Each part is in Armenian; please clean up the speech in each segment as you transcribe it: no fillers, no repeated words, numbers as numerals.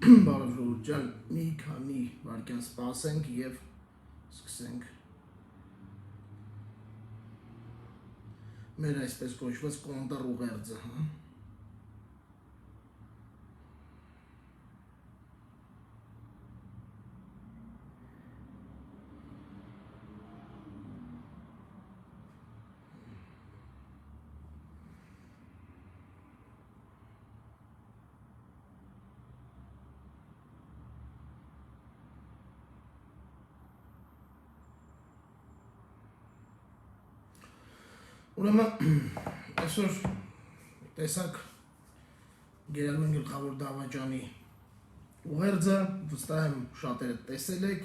Բարոյական մի քանի վայրկյան սպասենք եւ սկսենք մեր այսպես կոչված կոնտր ուղերձը, հա։ Ուրեմն այսօր տեսակ Գերարման գլխավոր դավաճանի ուղերձը, վստահ եմ շատերը տեսել եք,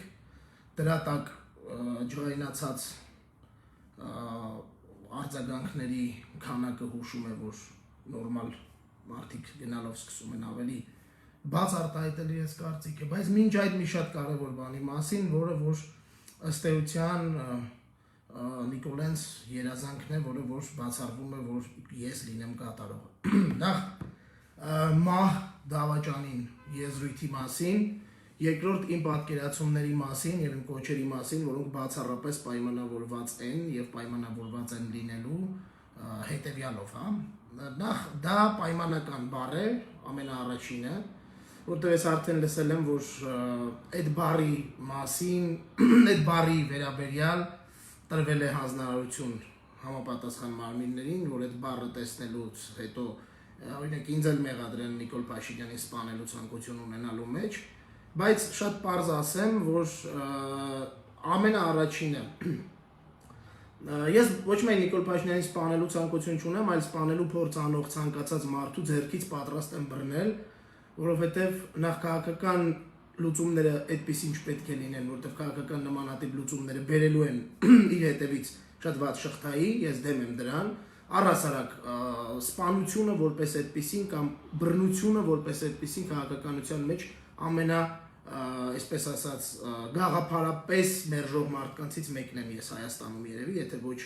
դրա տակ ջղայնացած արձագանքների քանակը հուշում է, որ նորմալ մարդիկ գնալով սկսում են ավելի բաց արտահայտել իրենց կարծիքը, բայց մինչ այդ մի շատ կարևոր բանի մասին, որը որ ըստ էության Նիկոլենց երազանքն է, որը որ բացառվում է, որ ես լինեմ կատարողը։ Նախ մահ դավաճանին եզրույթի մասին, երկրորդ իմ պատկերացումների մասին եւ իմ կոչերի մասին, որոնք բացառապես պայմանավորված են եւ պայմանավորված են լինելու հետեւյալով, հա։ Նախ դա պայմանական բառ է, ամենաառաջինը, որտեղ ես արդեն լսել եմ, որ այդ բառի մասին, այդ բառի վերաբերյալ տրվել է հանձնարարություն համապատասխան մարմիններին, որ այդ բառը տեսնելուց հետո օրինակ ինձ էլ մեղադրել Նիկոլ Փաշինյանին սպանելու ցանկություն ունենալու մեջ, բայց շատ պարզ ասեմ, որ ամենաառաջինը ես ոչ միայն Նիկոլ Փաշինյանին սպանելու ցանկություն չունեմ, այլ սպանելու փորձ անող ցանկացած մարդու ձեռքից պատրաստ եմ բռնել, որովհետև նախ քաղաքական լուծումները այդպեսին չպետք է լինեն, որտեղ քաղաքական նմանատիպ լուծումները բերելու են իր հետևից շատ վատ շղթայի, ես դեմ եմ դրան, առհասարակ սպանությունը որպես այդպեսին կամ բռնությունը որպես այդպեսին քաղաքականության մեջ ամենա, այսպես ասած, գաղափարապես մերժող մարդկանցից մեկն եմ ես Հայաստանում երևի, եթե ոչ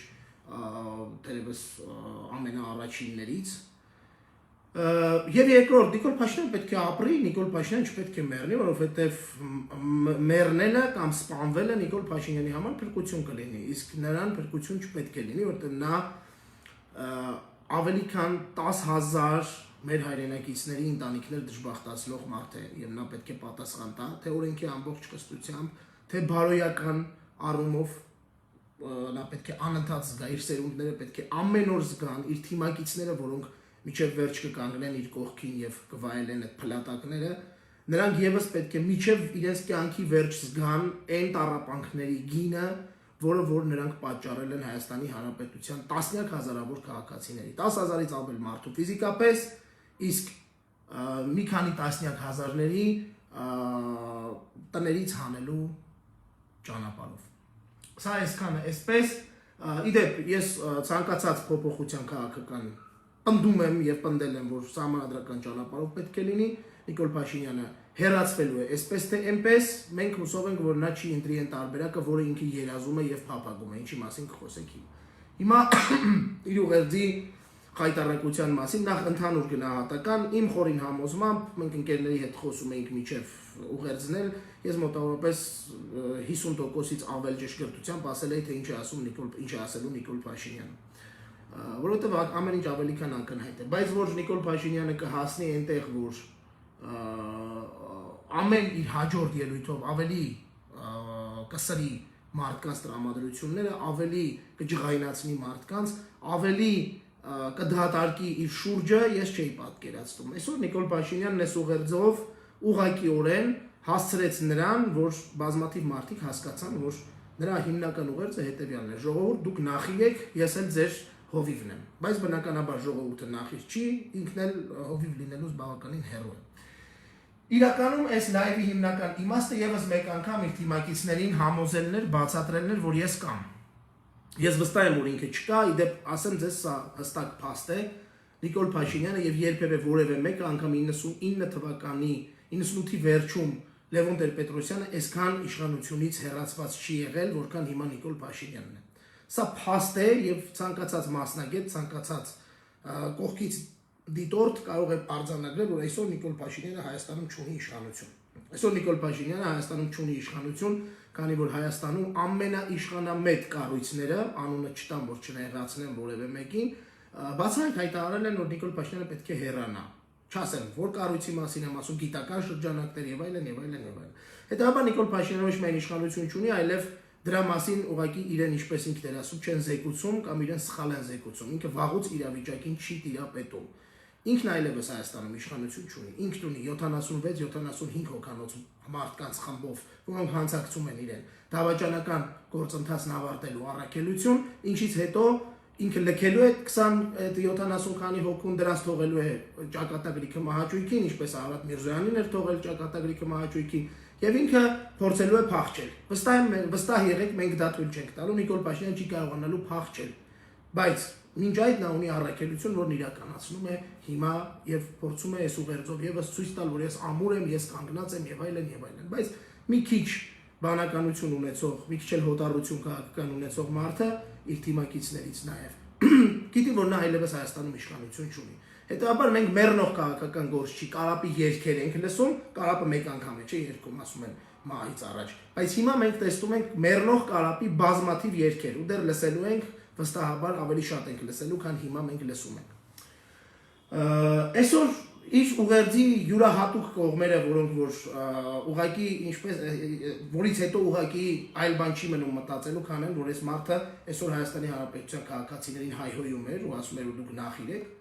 թերևս ամենաառաջիններից։ Եվ երկրորդ, Նիկոլ Փաշինյանը պետք է ապրի, Նիկոլ Փաշինյանը չպետք է մեռնի, որովհետև մեռնելը կամ սպանվելը Նիկոլ Փաշինյանի համար փրկություն կլինի, իսկ նրան փրկություն չպետք է լինի, որտեղ նա ավելի քան 10,000 մեր հայրենակիցների ընտանիքներ դժբախտացնող մարդ է, եւ նա պետք է պատասխան տա, թե օրենքի ամբողջ կստությամբ, թե բարոյական առումով նա պետք է անընդհատ զգա, իր սերունդները պետք է ամեն օր զգան, իր թիմակիցները, որոնք միջև վերջ կկանգնեն իր կողքին եւ կվայելեն այդ փլատակները, նրանք եւս պետք է միջև իրենց կյանքի վերջ զգան այն տառապանքների գինը, որը որ նրանք պատճառել են Հայաստանի Հանրապետության տասնյակ հազարավոր քաղաքացիների, 10,000-ից ավել մարդու ֆիզիկապես, իսկ մի քանի տասնյակ հազարների տներից հանելու ճանապարհով։ Սա այսքանը, այսպես, իդեպ ես ցանկացած փոփոխության քաղաքական պնդում եմ եւ պնդել եմ, որ սահմանադրական ճանապարհով պետք է լինի, Նիկոլ Փաշինյանը հեռացվելու է այսպես թե այնպես, մենք հուսով ենք, որ նա չի ընտրի այն տարբերակը, որը ինքը երազում է եւ փափագում է, ինչի մասին կխոսենք հիմա իր ուղերձի խայտարակության մասին, նախ ընդհանուր գնահատական, իմ խորին համոզմամբ, մենք ընկերների հետ խոսում էինք միջև ուղերձնել, ես մոտավորապես 50%-ից ավել ճշգրտությամբ ասել էի, թե ինչ է ասելու Նիկոլ Փաշինյանը, որովհետև ամեն ինչ ավելի քան ակնհայտ է, բայց որ Նիկոլ Փաշինյանը կհասնի այնտեղ, որ ամեն իր հաջորդ ելույթով ավելի կսրի մարդկանց տրամադրությունները, ավելի կջղայնացնի մարդկանց, ավելի կդհատարկի իր շուրջը, ես չէի պատկերացնում։ Այսօր Նիկոլ Փաշինյանն այս ուղերձով ուղղակիորեն հասցրեց նրան, որ բազմաթիվ մարդիկ հասկացան, որ նրա հիմնական ուղերձը հետևյալն է. ժողովուրդ, դուք նախիգ եք, ես էլ ձեր հովիվն եմ, բայց բնականաբար ժողովուրդը նախիճ չի, ինքն էլ հովիվ լինելուց բավականին հեռու է։ Իրականում այս լայվի հիմնական իմաստը եւս մեկ անգամ իր թիմակիցներին համոզելն էր, բացատրելն էր, որ ես կամ։ Ես վստահ եմ, որ ինքը չկա, իդեպ ասեմ ձեզ սա հստակ փաստ է, Նիկոլ Փաշինյանը եւ երբևէ որևէ մեկը անգամ 99 թվականի 98-ի վերջում Լևոն Տեր-Պետրոսյանը այսքան իշխանությունից հեռացված չի եղել, որքան հիմա Նիկոլ Փաշինյանն է։ Սա փաստ է եւ ցանկացած մասնագետ, ցանկացած կողքից դիտորդ կարող է արձանագրել, որ այսօր Նիկոլ Փաշինյանը Հայաստանում չունի իշխանություն։ Այսօր Նիկոլ Փաշինյանը Հայաստանում չունի իշխանություն, քանի որ Հայաստանում ամենաիշխանամետ կառույցները, անունը չտամ, որ չնեղացնեմ որևէ մեկին, բացահայտ հայտարարել են, որ Նիկոլ Փաշինյանը պետք է հեռանա։ Չասեմ, որ կառույցի մասին եմ ասում, գիտական շրջանակներ եւ այլն եւ այլն եւ այլն։ Հետաբար Նիկոլ Փաշինյանը ոչ միայն իշխանություն չունի, այլև դրա մասին ուղղակի իրեն ինչպես ինքն էր ասում, չեն զեկուցում կամ իրեն սխալ են զեկուցում։ Ինքը վաղուց իրավիճակին չի տիրապետում։ Ինքն այլևս Հայաստանում իշխանություն չունի։ Ինքն ունի 76-75 հոգանոց մարդկանց խմբով, որոնք հանցակցում են իրեն դավաճանական գործընթացն ավարտելու առաքելություն, ինչից հետո ինքը լքելու է 20-70 քանի հոգուն, դրանց թողելու է ճակատագրիքը մահաճույքին, ինչպես Արադ Միրզոյանին էր թողել ճակատագրիքը մահաճույքին, եւ ինքը փորձելու է փախչել։ Վստահ եղեք, մենք դա թույլ չենք տալու, Նիկոլ Փաշինյանը չի կարողանալու փախչել, բայց մինչ այդ նա ունի առաքելություն, որն իրականացնում է հիմա եւ փորձում է այս ուղերձով եւս ցույց տալ, որ ես ամուր եմ, ես կանգնած եմ եւ այլն եւ այլն, բայց մի քիչ բանականություն ունեցող, մի քիչ էլ հոտառություն քաղաքական ունեցող մարդը իր թիմակիցներից նաեւ գիտի, որ նա այլևս Հայաստանում իշխանություն չունի։ Հետաբար մենք մեռնող քաղաքական գործ չի, Կարապի երգեր ենք լսում, Կարապը մեկ անգամ է, չէ, երգում, ասում են մահից առաջ, բայց հիմա մենք տեսնում ենք մեռնող Կարապի բազմաթիվ երգեր ու դեռ լսելու ենք, վստահաբար ավելի շատ ենք լսելու, քան հիմա մենք լսում ենք։ Այսօր իր ուղերձի յուրահատուկ կողմերը, որոնք որ ուղակի ինչպես որից հետո ուղակի այլ բան չի մնում մտածելու, քան այն, որ այս մարդը այսօր Հայաստանի Հանրապետության քաղաքացիներին հայհոյում էր ու ասում էր, որ դուք նախիրեք,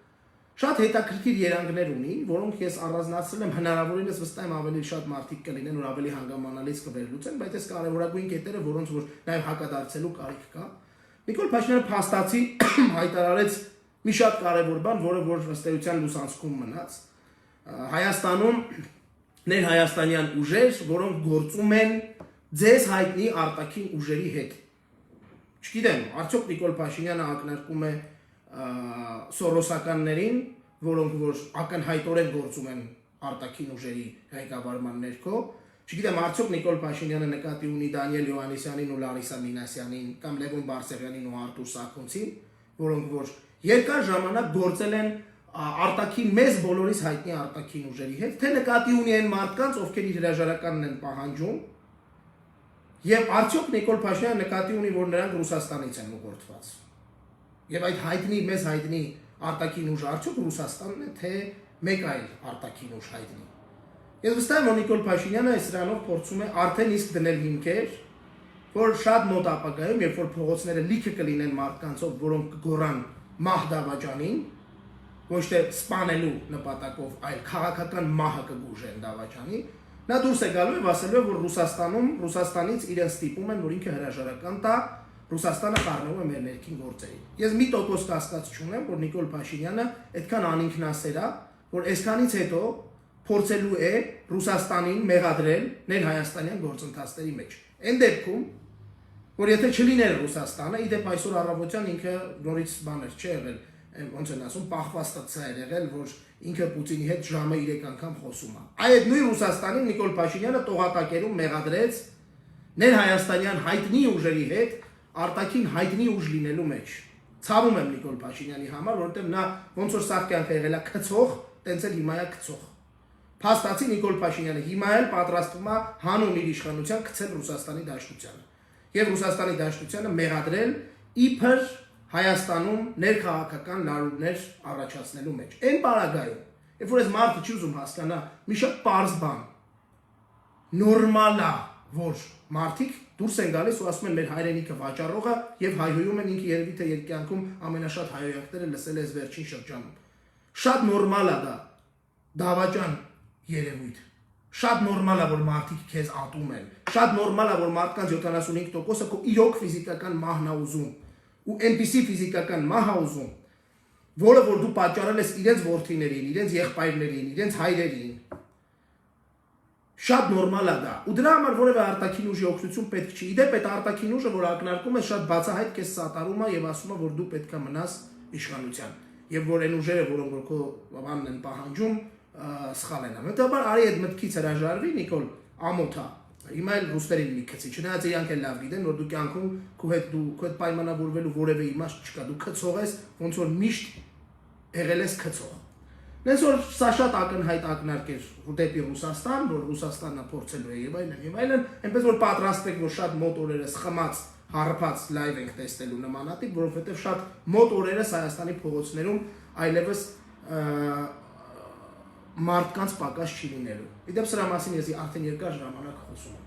շատ հետաքրքիր երանգներ ունի, որոնք ես առանձնացրել եմ, հնարավորինս վստահ եմ ավելի շատ մարդիկ կլինեն, որ ավելի հանգամանալից կվերլուծեն, բայց այս կարևորագույն կետերը, որոնց որ նաև հակադարձելու կարիք կա։ Նիկոլ Փաշինյանը փաստացի հայտարարեց մի շատ կարևոր բան, որը որ ըստ էության լուսանցքում մնաց։ Հայաստանում ներհայաստանյան ուժեր, որոնք գործում են ձեզ հայտնի արտաքին ուժերի հետ։ Չգիտեմ, արդյոք Նիկոլ Փաշինյանը ակնարկում է սորոսականներին, որոնք որ ակնհայտորեն գործում են արտաքին ուժերի ղեկավարման ներքո։ Չգիտեմ, արդյոք Նիկոլ Փաշինյանը նկատի ունի Դանիել Հովհաննիսյանին ու Լարիսա Մինասյանին կամ Լևոն Բարսեղյանին ու Արտուր Սահակոցին, որոնք որ երկար ժամանակ գործել են արտաքին մեզ բոլորիս հայտնի արտաքին ուժերի հետ, թե նկատի ունի այն մարդկանց, ովքեր իր հրաժարականն են պահանջում, եւ արդյոք Նիկոլ Փաշինյանը նկատի ունի, որ նրանք Ռուսաստանից են ուղղորդված։ Եվ այդ հայտնի մեզ հայտնի արտաքին ուժը արդյոք Ռուսաստանն է, թե մեկ այլ արտաքին ուժ հայտնի։ Ես վստահ եմ, որ Նիկոլ Փաշինյանը այս դրանով փորձում է արդեն իսկ դնել հիմքեր, որ շատ մոտ ապագայում, երբ որ փողոցները լիքը կլինեն մարդկանցով, որոնք կգոռան մահ դավաճանին, ոչ թե սպանելու նպատակով, այլ քաղաքական մահը կգուժեն դավաճանի, նա դուրս է գալու եւ ասելու է, որ Ռուսաստանից իրեն ստիպում են, որ ինքը հրաժարական տա, Ռուսաստանը խառնվում է մեր ներքին գործերին։ Ես մի տոկոս կասկած չունեմ, որ Նիկոլ Փաշինյանը այդքան անինքնասեր է, որ այսքանից հետո փորձելու է Ռուսաստանին մեղադրել ներհայաստանյան գործընթացների մեջ։ Այն դեպքում, որ եթե չլիներ Ռուսաստանը, իդեպ այսօր առավոտյան ինքը նորից բաներ չի եղել, ոնց են ասում, պահվածտացա էր եղել, որ ինքը Պուտինի հետ ժամը 3 անգամ խոսում է։ Այդ նույն Ռուսաստանին Նիկոլ Փաշինյանը տողատակերում մեղադրեց ներհայաստանյան հայտնի ուժերի հետ արտաքին հայտնի ուժ լինելու մեջ։ Ցավում եմ Նիկոլ Փաշինյանի համար, որովհետև նա ոնց որ սաղ կյանքը եղել է քցող, տենց էլ հիմա է քցող։ Փաստացի Նիկոլ Փաշինյանը հիմա էլ պատրաստվում է հանուն իր իշխանության քցել Ռուսաստանի Դաշնությանը։ Եվ Ռուսաստանի Դաշնությանը մեղադրել իբր Հայաստանում ներքաղաքական լարումներ առաջացնելու մեջ։ Այն պարագայում, երբ որ այս մարդը չի ուզում հասկանա մի շատ պարզ բան, նորմալ է, որ մարդիկ դուրս են գալիս ու ասում են մեր հայրենիքը վաճառողը եւ հայհոյում են, ինքը երևի թե երկյանքում ամենաշատ հայհոյանքները լսել է այս վերջին շրջանում։ Շատ նորմալ է դա դավաճան երևույթ։ Շատ նորմալ է, որ մարդիկ քեզ ատում են։ Շատ նորմալ է, որ մարդկանց 75%-ը քո իրոք ֆիզիկական մահն է ուզում։ Ու այնպիսի ֆիզիկական մահ է ուզում, որը որ դու պատճառել ես իրենց որդիներին, իրենց եղբայրներին, իրենց հայրերին։ Շատ նորմալ է դա։ Ու դրա համար որևէ արտաքին ուժի օգնություն պետք չի։ Իդեպ այդ արտաքին ուժը, որ ակնարկում է, շատ բացահայտ քեզ սատարում է եւ ասում է, որ դու պետք է մնաս իշխանության։ Եվ որ այն ուժերը, որոնք որ քո բանն են պահանջում, սխալ են։ Հետաբար արի այդ մտքից հրաժարվի Նիկոլ, ամոթ է։ Հիմա էլ ռուսներին մի քցի, չնայած իրանք էլ լավ գիտեն, որ դու կյանքում քո հետ պայմանավորվելու որևէ իմաստ չկա, դու քցող ես, ոնց որ միշտ եղել ես քցող։ Նենց որ սա շատ ակնհայտ ակնարկ էր դեպի Ռուսաստան, որ Ռուսաստանը փորձելու է եւ այլն, այնպես որ պատրաստվեք, որ շատ մոտ օրերս խմած, հարբած լայվ ենք տեսնելու նմանատիպ, որովհետեւ շատ մոտ օրերս Հայաստանի փողոցներում այլևս մարդկանց պակաս չի լինելու։ Իդեպ սրա մասին ես արդեն երկար ժամանակ խոսում եմ։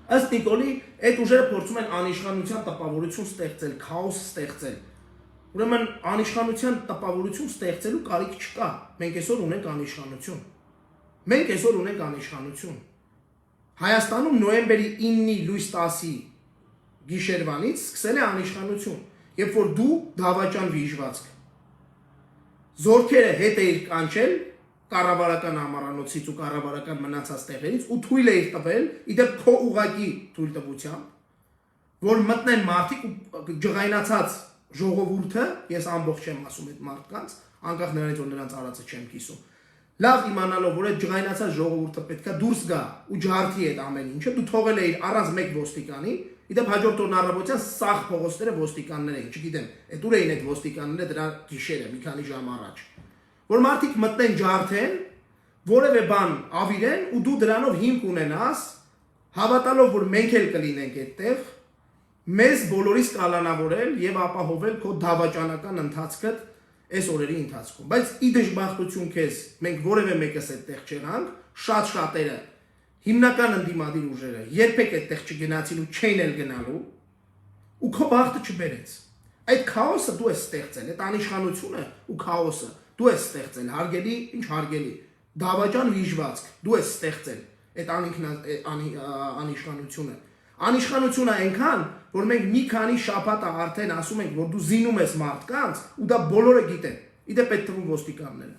Ըստ Նիկոլի, այդ ուժերը փորձում են անիշխանության տպավորություն ստեղծել, քաոս ստեղծել։ Ուրեմն անիշխանության տպավորություն ստեղծելու կարիք չկա։ Մենք այսօր ունենք անիշխանություն։ Մենք այսօր ունենք անիշխանություն։ Հայաստանում նոյեմբերի 9-ի լույս 10-ի գիշերվանից սկսել է անիշխանություն, երբ որ դու դավաճան վիժվածք զորքերը հետ էիր կանչել կառավարական ամառանոցից ու կառավարական մնացած տեղերից ու թույլ էիր տվել, իդեպ քո ուղակի թույլտվությամբ, որ մտնեն մարդիկ ու ջղայնացած ժողովուրդը, ես ամբողջ եմ ասում այդ մարդկանց, անկախ նրանից որ նրանց արածը չեմ կիսում, լավ իմանալով որ այդ ջղայնացած ժողովուրդը պետքա դուրս գա ու ջարդի այդ ամեն ինչը, դու թողել էիր առանց մեկ ոստիկանի, իդեպ հաջորդ օրն առավոտյան սաղ փողոցները ոստիկաններ էին, չգիտեմ, այդ ուր էին այդ ոստիկանները դրա գիշերը, մի քանի ժամ առաջ, որ մարդիկ մտնեն ջարդեն, որևէ բան ավիրեն ու դու դրանով հիմք ունենաս, հավատալով որ մենք էլ կլինենք այդտեղ, մեզ բոլորիս կալանավորել եւ ապահովել քո դավաճանական ընթացքդ այս օրերի ընթացքում։ Բայց ի դժբախտություն քեզ մենք որևէ մեկս այդտեղ չեղանք, շատ շատերը հիմնական ընդդիմադիր ուժերը երբեք այդտեղ չգնացին ու չէին էլ գնալու ու քո բախտը չբերեց։ Այդ քաոսը դու ես ստեղծել, այդ անիշխանությունը ու քաոսը դու ես ստեղծել, հարգելի, ինչ հարգելի, դավաճան վիժվածք, դու ես ստեղծել այդ անիշխանությունը։ Անիշխանությունը այնքան, որ մենք մի քանի շաբաթ արդեն ասում ենք, որ դու զինում ես մարդկանց, ու դա բոլորը գիտեն։ Իդեպ այդ թվում ոստիկանները։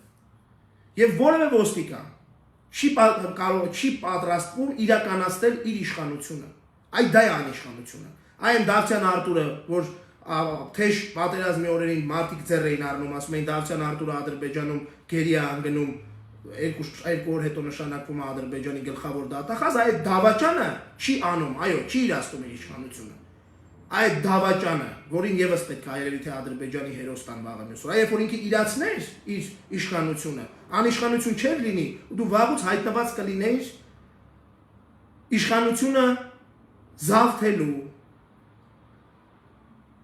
Եվ որևէ ոստիկան չի պատրաստվում իրականացնել իր իշխանությունը։ Այդ դա է անիշխանությունը։ Այն Դավթյան Արտուրը, որ թեժ պատերազմի օրերին մարդիկ ձեռ էին առնում, ասում էին Դավթյան Արտուրը Ադրբեջանում գերի է անգնում, երկու օր հետո նշանակվում է Ադրբեջանի գլխավոր դատախազ, այդ դավաճանը չի անում, այո, չի իրացնում իր իշխանությունը։ Այդ դավաճանը, որին եւս պետք է երևի թե Ադրբեջանի հերոստան վաղը մյուս օր, այլ որ ինքը իրացներ իր իշխանությունը, անիշխանություն չէր լինի, ու դու վաղուց հայտնված կլինեիր իշխանությունը զավթելու,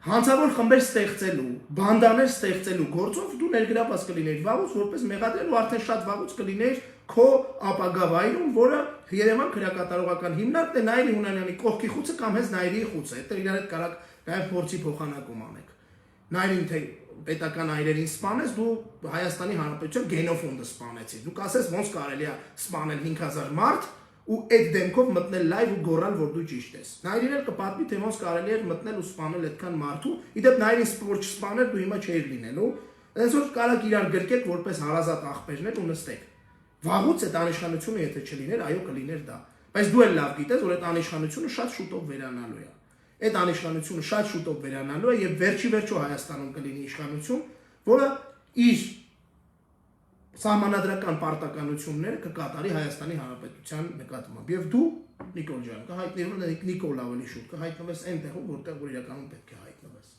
հանցավոր խմբեր ստեղծելու, բանդաներ ստեղծելու գործով դու ներգրավված կլիներ վաղուց, որպես մեղադրել ու արդեն շատ վաղուց կլիներ քո ապագա վայրում, որը Երևան քրեակատարողական հիմնարկն է Նայիրի Հունանյանի կողքի խուցը կամ հենց Նայիրի խուցը, այդտեղ իրար հետ կարակ նաև փորձի փոխանակում անեք։ Նայիրին թե պետական այրերին սպանես, դու Հայաստանի Հանրապետության գենոֆոնդը սպանեցիր։ Դու կասես ոնց կարելի է սպանել 5000 մարդ ու այդ դեմքով մտնել լայվ ու գոռալ, որ դու ճիշտ ես։ Նայիրին էլ կպատմի, թե ոնց կարելի է մտնել ու սպանել այդքան մարդու, իդեպ Նայիրին որ չսպաներ, դու հիմա չէիր լինելու, այնպես որ կարակ իրար գրկեք որպես հարազատ աղբերներ ու նստեք։ Վաղուց այդ անիշխանությունը եթե չլիներ, այո կլիներ դա։ Բայց դու էլ լավ գիտես, որ այդ անիշխանությունը շատ շուտով վերանալու է։ Այդ անիշխանությունը շատ շուտով վերանալու է եւ վերջի վերջո Հայաստանում կլինի իշխանություն, որը իր սահմանադրական պարտականությունները կկատարի Հայաստանի Հանրապետության նկատմամբ։ Եվ դու, Նիկոլ ջան, կհայտնվես Նիկոլ ավելի շուտ, կհայտնվես այնտեղում, որտեղ որ իրականում պետք է հայտնվես։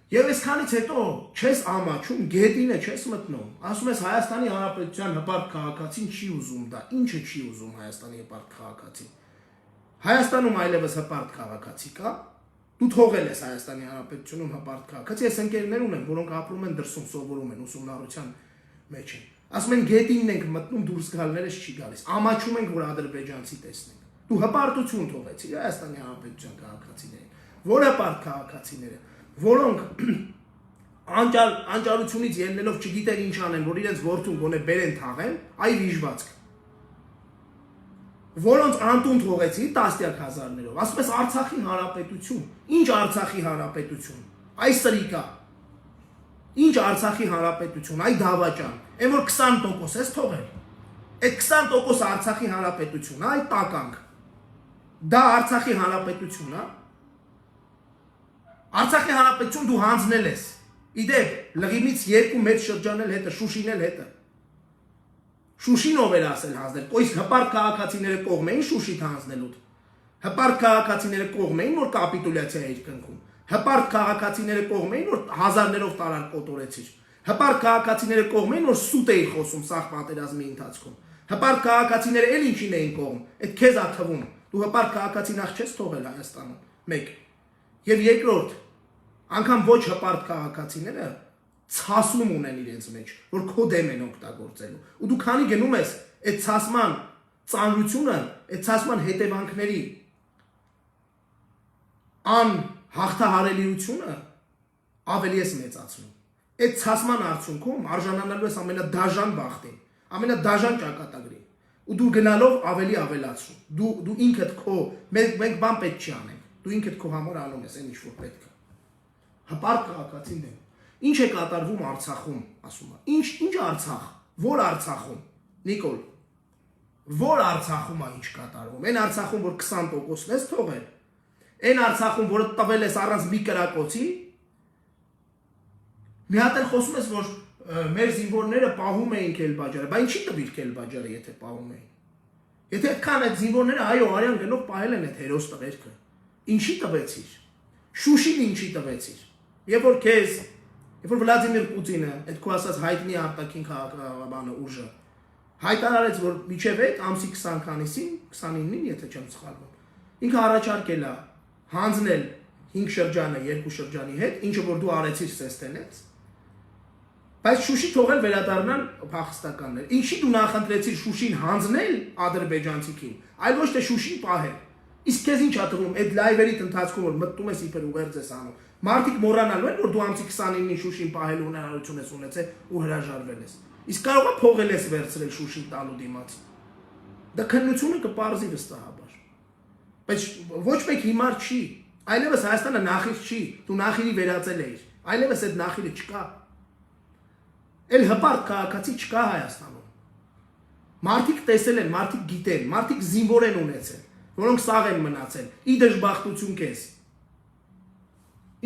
Եվ այսքանից հետո չես ամաչում, գետինը չես մտնում։ Ասում ես Հայաստանի Հանրապետության հպարտ քաղաքացին չի ուզում դա։ Ինչը չի ուզում Հայաստանի հպարտ քաղաքացին։ Հայաստանում այլևս հպարտ քաղաքացի կա։ Դու թողել ես Հայաստանի Հանրապետությունում հպարտ քաղաքացի, ես ընկերներ ունեմ, որոնք ապրում են դրսում, սովորում են ուսումնառության մեջ են։ Ասում են գետինն ենք մտնում, դուրս գալներս չի գալիս։ Ամաչում ենք, որ ադրբեջանցի տեսնենք։ Դու հպարտություն թողեցիր Հայաստանի Հանրապետության քաղաքացիներին։ Որ հպարտ քաղաքացիները, որոնք անճարությունից ելնելով չգիտեն ինչ անեն, որ իրենց որդուն գոնե բերեն թաղեն, այ վիժվածք։ Որոնց անտուն թողեցի տասնյակ հազարներով։ Ասում ես Արցախի Հանրապետություն։ Ինչ Արցախի Հանրապետություն։ Այ սրիկա։ Ինչ Արցախի Հանրապետություն, այ դավաճան, այն որ 20% ես թողել։ Այդ 20% Արցախի Հանրապետություն, այ տականք։ Դա Արցախի Հանրապետություն, հա։ Արցախի Հանրապետություն դու հանձնել ես։ Իդեպ, Լղիմից 2 մետր շրջանել հետը, Շուշին էլ հետը։ Շուշին ով էր ասել հանձնել, qoյս հպարտ քաղաքացիները կողմ էին Շուշիդ հանձնելուց։ Հպարտ քաղաքացիները կողմ էին, որ կապիտուլյացիա էր կնքում։ Հպարտ քաղաքացիները կողմ էին, որ հազարներով տարար կոտորեցիր։ Հպարտ քաղաքացիները կողմ են, որ սուտ էին խոսում սաղ պատերազմի ընթացքում։ Հպարտ քաղաքացիները էլ ինչին էին կողմ, այդ քեզ ա թվում։ Դու հպարտ քաղաքացի նախ չես թողել Հայաստանում։ 1 Եվ երկրորդ, անգամ ոչ հպարտ քաղաքացիները ցասում ունեն իրենց մեջ, որ քո դեմ են օգտագործելու։ Ու դու քանի գնում ես այդ ցասման ծանրությունը, այդ ցասման հետևանքների հաղթահարելիությունը ավելի ես մեծացնում։ Այդ ցասման արդյունքում արժանանալու ես ամենադաժան բախտին, ամենադաժան ճակատագրին։ Ու դու գնալով ավելի ավելացում։ Դու ինքդ քո մենք բան պետք չի անենք։ Դու ինքդ քո համար անում ես այն ինչ որ պետք է։ Հպարտ քաղաքացին դեմ։ Ինչ է կատարվում Արցախում, ասում է։ Ինչ Արցախ։ Որ Արցախում։ Նիկոլ։ Որ Արցախում է ինչ կատարվում։ Այն Արցախում, որ 20%-ն ես թողել։ Այն Արցախում, որը տվել ես առանց մի կրակոցի, մի հատ էլ խոսում ես, որ մեր զինվորները պահում էին Քելբաջարը, բայց ինչի տվիր Քելբաջարը, եթե պահում էին։ Եթե այդքան այդ զինվորները այո, արյան գնով պահել են այդ հերոս տղերքը, ինչի տվեցիր։ Շուշին ինչի տվեցիր։ Երբ որ Վլադիմիր Պուտինը, այդ քո ասած հայտնի արտաքին քաղաքաբանը ուժը, հայտարարեց, որ միջև այդ ամսի 20 քանիսին, 29-ին, եթե չեմ սխալվում, ինքը առաջարկել է հանձնել 5 շրջանը 2 շրջանի հետ, ինչը որ դու արեցիր սեստենեց, բայց Շուշի թողել վերադառնան փախստականներ։ Ինչի դու նախընտրեցիր Շուշին հանձնել ադրբեջանցիքին, այլ ոչ թե Շուշին պահել։ Իսկ քեզ ինչ ա թվում այդ լայվերի ընթացքում որ մտնում ես իբր ուղերձ ես անում։ Մարդիկ մոռանալու են որ դու ամսի 29-ին Շուշին պահելու հնարավորություն ես ունեցել ու հրաժարվել ես։ Իսկ կարող է փողել ես վերցրել Շուշին տալու դիմաց։ Դա քննությունը կպարզի վստահաբար։ Բայց ոչ մեկ հիմար չի։ Այլևս Հայաստանը նախիր չի։ Դու նախիրի վերածել ես։ Այլևս այդ նախիրը չկա։ Էլ հպարտ քաղաքացի չկա Հայաստանում։ Մարդիկ տեսել են, մարդիկ գիտեն, մարդիկ զինվոր են ունեցել, որոնք սաղ են մնացել։ Ի դժբախտություն քեզ։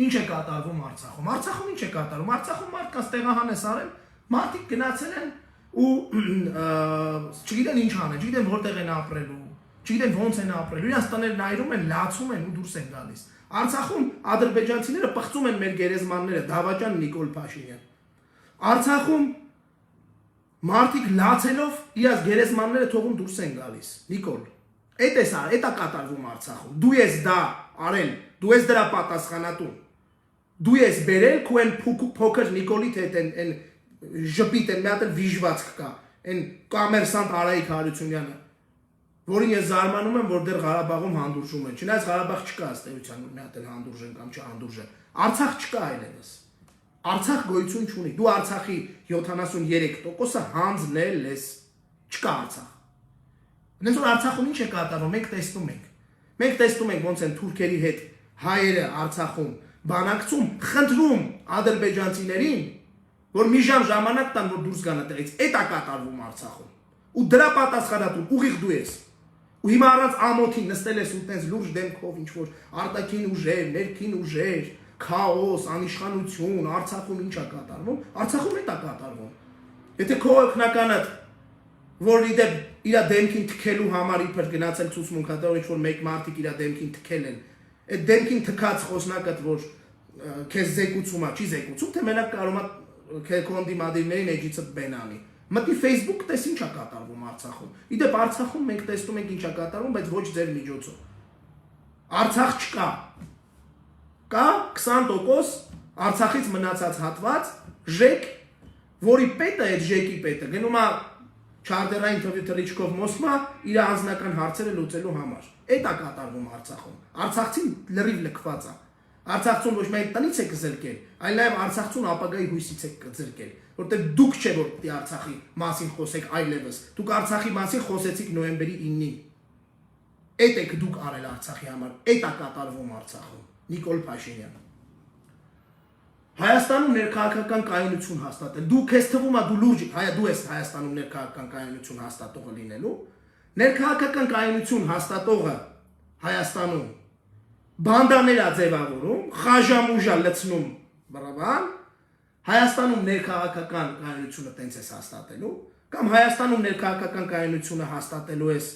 Ինչ է կատարվում Արցախում։ Արցախում ինչ է կատարվում։ Արցախում մարդկանց տեղահանես արել, մարդիկ գնացել են ու չգիտեն ինչ անեն, չգիտեն որտեղ են ապրելու, չգիտեն ոնց են ապրելու։ Իրանց տները նայում են, լացում են ու դուրս են գալիս։ Արցախում ադրբեջանցիները պղծում են մեր գերեզմանները, Դավաճան Նիկոլ Փաշինյան։ Արցախում մարդիկ լացելով իրաց գերեզմանները թողում դուրս են գալիս։ Նիկոլ, այդ է կատարվում Արցախում։ Դու ես դա արել, դու ես դրա պատասխանատու։ Դու ես բերել քո այն փոքր Նիկոլիդ հետ այն ժպիտ են մի հատ վիժվածք կա, այն կոմերսանտ Արայիկ Հարությունյանը, որին ես զարմանում եմ, որ դեռ Ղարաբաղում հանդուրժում են։ Չնայած Ղարաբաղ չկա ըստ էության, մի հատ էլ հանդուրժեն կամ չհանդուրժեն։ Արցախ չկա այլևս։ Արցախ գոյություն չունի։ Դու Արցախի 73%-ը հանձնել ես։ Չկա Արցախ։ Նենց որ Արցախում ինչ է կատարվում, մենք տեսնում ենք։ Մենք տեսնում ենք ոնց են թուրքերի հետ հայերը Արցախում բանակցում, խնդրում ադրբեջանցիներին, որ մի ժամ ժամանակ տան, որ դուրս գան այդտեղից, այդ է կատարվում Արցախում։ Ու դրա պատասխանատուն ուղիղ դու ես։ Ու հիմա առանց ամոթի նստել ես ու տենց լուրջ դեմքով ինչ որ արտաքին ուժեր, ներքին ուժեր, քաոս, անիշխանություն, Արցախում ինչ է կատարվում, Արցախում այդ է կատարվում։ Եթե քո օգնականդ, որ իր դեմքին թքելու համար իբր գնացել ցուցմունք հա ինչ որ մեկ մարդիկ իր դեմքին թքել են, այդ դեմքին թքած խոսնակդ որ քեզ զեկուցում է, չի զեկուցում, թե մենակ կարող է կոնդիմադիրներին էջիցը բենանի։ Մտի Facebook տես ինչ է կատարվում Արցախում։ Իդեպ Արցախում մենք տեսնում ենք ինչ է կատարվում, բայց ոչ ձեր միջոցով։ Արցախ չկա։ Կա 20% Արցախից մնացած հատված ժեկ, որի պետը այդ ժեկի պետը գնում է չարտերային թռիչքով Մոսկվա իր անձնական հարցերը լուծելու համար։ Այդ է կատարվում Արցախում։ Արցախցին լրիվ լքված է։ Արցախցուն ոչ միայն տնից է կզրկել, այլ նաև Արցախցուն ապագայի հույսից է կզրկել, որտեղ դուք չէ որ դի Արցախի մասին խոսեք այլևս։ Դուք Արցախի մասին խոսեցիք նոյեմբերի 9-ին։ Այդ եք դուք արել Արցախի համար։ Այդ է կատարվում Արցախում։ Նիկոլ Փաշինյան։ Հայաստանում ներքաղաքական կայունություն հաստատել։ Դու քեզ թվում է դու լուրջ, դու ես Հայաստանում ներքաղաքական կայունություն հաստատողը լինելու։ Ներքաղաքական կայունություն հաստատողը Հայաստանում բանդաներ է ձևավորում, խաժամուժա լցնում, բրավան, Հայաստանում ներքաղաքական կայունությունը տենց ես հաստատելու, կամ Հայաստանում ներքաղաքական կայունությունը հաստատելու ես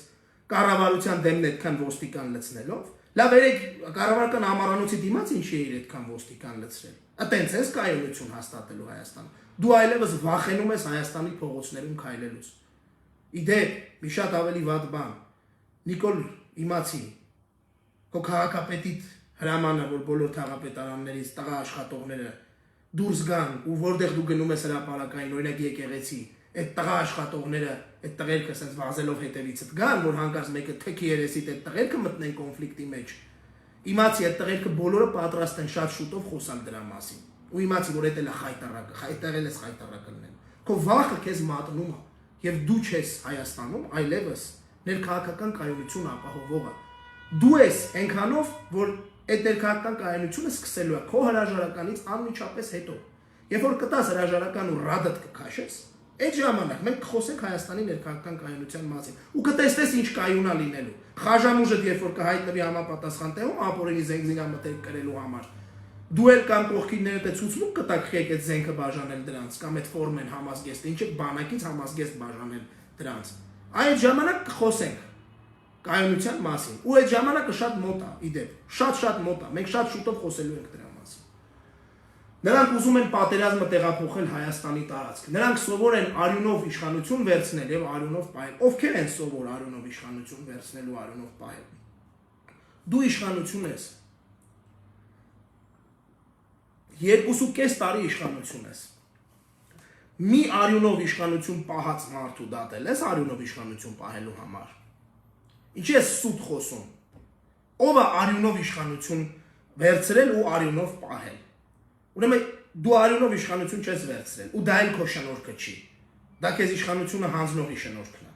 կառավարության դեմն այդքան ոստիկան լցնելով։ Լավ, երեք կառավարական ամառանոցի դիմաց ինչի է այդքան ոստիկան լցրել։ Այտենց ես կայունություն հաստատելու Հայաստանում։ Դու այլևս վախենում ես Հայաստանի փողոցներում քայլելուց։ Իդեպ, մի շատ ավելի վատ բան։ Նիկոլ իմացի, քո քաղաքապետիդ հրամանը, որ բոլոր թաղապետարաններից տղա աշխատողները դուրս գան ու որտեղ դու գնում ես հրապարակային, օրինակ եկեղեցի, այդ տղա աշխատողները, այդ տղերքը ասես վազելով հետևիցդ գան, որ հանկարծ մեկը թքի երեսիդ այդ տղերքը մտնեն կոնֆլիկտի մեջ։ Իմացի այդ տղերքը բոլորը պատրաստ են շատ շուտով խոսալ դրա մասին։ Ու իմացի, որ դա խայտարակը, այդտեղել ես խայտարակը լինել։ Քո վախը քեզ մատնում է, եւ դու չես Հայաստանում, այլևս ներքաղաքական կայունություն ապահովողը։ Դու ես այնքանով, որ այդ ներքաղաքական կայունությունը սկսելու է քո հրաժարականից անմիջապես հետո։ Երբ որ կտաս հրաժարական ու ռադդ կքաշես, այդ ժամանակ մենք կխոսենք Հայաստանի ներքաղաքական կայունության մասին ու կտեսնես ինչ կայուն է լինելու։ Խաժամուժը երբ որ կհայտնվի համապատասխան տեղում ապօրինի զենգզինամթերք կրելու համար, դու էլ կամ կողքիններդ է ցուցմուկ կտակ եք այդ զենքը բաժանել դրանց կամ այդ ֆորմեն համազգեստը, ինչ է բանակից համազգեստ բաժանել դրանց։ Այդ ժամանակ կխոսենք կայունության մասին։ Ու այդ ժամանակը շատ մոտ է, իդեպ, շատ մոտ է։ Մենք շատ շուտով խոսելու ենք դրա մասին։ Նրանք ուզում են պատերազմը տեղափոխել Հայաստանի տարածք։ Նրանք սովոր են արյունով իշխանություն վերցնել եւ արյունով պահել։ Ովքեր են սովոր արյունով իշխանություն վերցնել ու արյունով պահել։ Դու իշխանություն ես։ 2.5 տարի իշխանություն ես։ Մի արյունով իշխանություն պահած մարդու դատել ես արյունով իշխանություն պահելու համար։ Ինչի ես սուտ խոսում։ Ով է արյունով իշխանություն վերցրել ու արյունով պահել։ Ուրեմն դու արյունով իշխանություն չես վերցրել ու դա էլ քո շնորհքը չի։ Դա քեզ իշխանությունը հանձնողի շնորհքն է։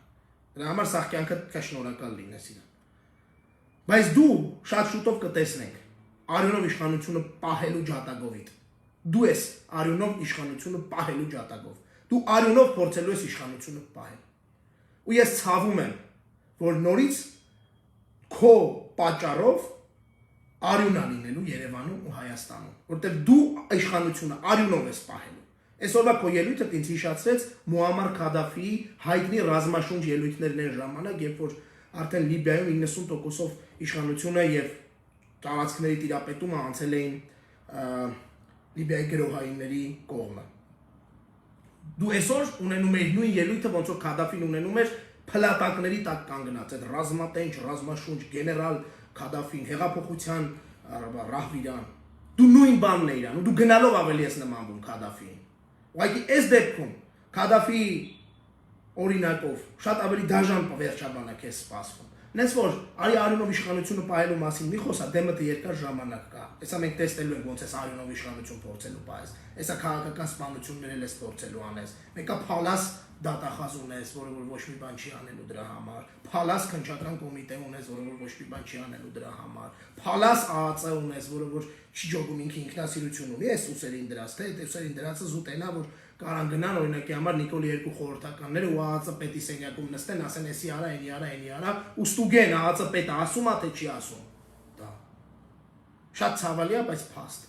Դրա համար սաղ կյանքը պետք է շնորհակալ լինես իրան։ Բայց դու շատ շուտով կտեսնենք արյունով իշխանությունը պահելու ջատագովիդ։ Դու ես արյունով իշխանությունը պահելու ջատագով։ Դու արյունով փորձելու ես իշխանությունը պահել։ Ու ես ցավում եմ, որ նորից քո պատճառով արյուն է լինելու Երևանում ու Հայաստանում, որտեղ դու իշխանությունը արյունով ես պահելու։ Այսօրվա քո ելույթը ինձ հիշեցրեց Մուամմար Քադաֆիի հայտնի ռազմաշունչ ելույթներն են ժամանակ, երբ որ արդեն Լիբիայում 90%-ով իշխանությունը եւ տարածքների տիրապետումը անցել էին Լիբիայի գրոհայինների կողմը։ Դու այսօր ունենում ես նույն ելույթը, ոնց որ Քադաֆին ունենում էր փլատակների տակ կանգնած, այդ ռազմատենչ, ռազմաշունչ գեներալ Քադաֆին, հեղափոխության ռահվիրան։ Դու նույն բանն ես անում, դու գնալով ավելի ես նմանվում Քադաֆիին։ Ուղղակի այս դեպքում Քադաֆիի օրինակով շատ ավելի դաժան վերջաբանակ է սպասվում։ Նենց որ արի արյունով իշխանությունը պահելու մասին մի խոսա, դեմը երկար ժամանակ կա։ Հեսա մենք տեսնելու ենք ոնց է արյունով իշխանություն փորձելու պահես։ Հեսա քաղաքական սպանություններ էլ ես փորձելու անես։ Մեկը փալաս դատախազ ունես, որը որ ոչ մի բան չի անելու դրա համար։ Փալաս քննչական կոմիտե ունես, որը որ ոչ մի բան չի անելու դրա համար։ Փալաս ԱԱԾ ունես, որը որ չի ջոգում ինքնասիրություն ունի, այս ուսերին դրած, թե այդ ուսերին դրածը զուտենա, որ կարան գնան օրինակի համար Նիկոլի երկու խորհրդականները ու ԱԱԾ պետի սենյակում նստեն, ասեն էսի արա, էնի արա, ու ստուգեն ԱԱԾ պետը ասում է թե չի ասում։ Դա շատ ցավալի է, բայց փաստ։